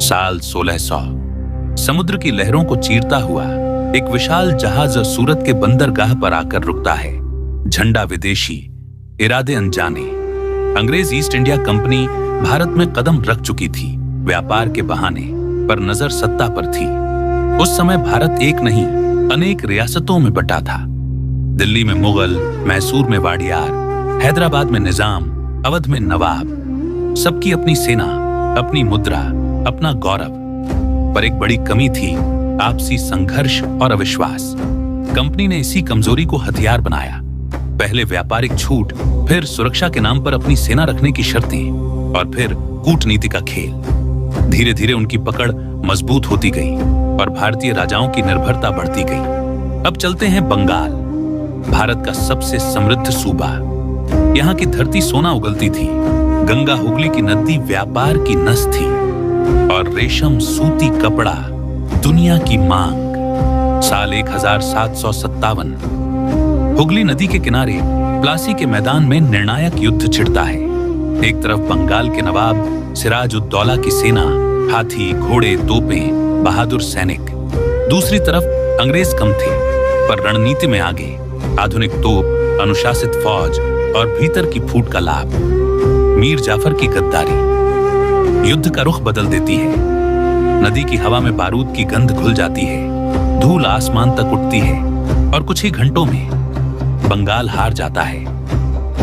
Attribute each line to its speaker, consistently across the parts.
Speaker 1: साल 1600। समुद्र की लहरों को चीरता हुआ एक विशाल जहाज सूरत के बंदरगाह पर आकर रुकता है। झंडा विदेशी, इरादे अनजाने। अंग्रेज ईस्ट इंडिया कंपनी भारत में कदम रख चुकी थी, व्यापार के बहाने, पर नजर सत्ता पर थी। उस समय भारत एक नहीं, अनेक रियासतों में बटा था। दिल्ली में मुगल, मैसूर में वाडियार, हैदराबाद में निजाम, अवध में नवाब। सबकी अपनी सेना, अपनी मुद्रा, अपना गौरव। पर एक बड़ी कमी थी, आपसी संघर्ष और अविश्वास। कंपनी ने इसी कमजोरी को हथियार बनाया। पहले व्यापारिक छूट, फिर सुरक्षा के नाम पर अपनी सेना रखने की शर्तें, और फिर कूटनीति का खेल। धीरे धीरे उनकी पकड़ मजबूत होती गई और भारतीय राजाओं की निर्भरता बढ़ती गई। अब चलते हैं बंगाल, भारत का सबसे समृद्ध सूबा। यहाँ की धरती सोना उगलती थी, गंगा हुगली की नदी व्यापार की नस थी, और रेशम सूती कपड़ा दुनिया की मांग। साल 1757। हुगली नदी के किनारे प्लासी के मैदान में निर्णायक युद्ध छिड़ता है। एक तरफ बंगाल के नवाब सिराज-उद-दौला की सेना, हाथी, घोड़े, तोपें, बहादुर सैनिक। दूसरी तरफ अंग्रेज कम थे, पर रणनीति में आगे। आधुनिक तोप, अनुशासित फौज और भीतर की फूट का लाभ। मीर जाफर की गद्दारी युद्ध का रुख बदल देती है। नदी की हवा में बारूद की गंध घुल जाती है, धूल आसमान तक उठती है, और कुछ ही घंटों में बंगाल हार जाता है।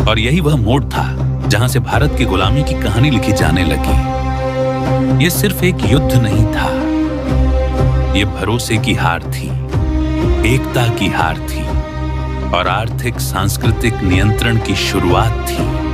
Speaker 1: और यही वह मोड़ था जहां से भारत की गुलामी की कहानी लिखी जाने लगी। यह सिर्फ एक युद्ध नहीं था, यह भरोसे की हार थी, एकता की हार थी, और आर्थिक सांस्कृतिक नियंत्रण की शुरुआत थी।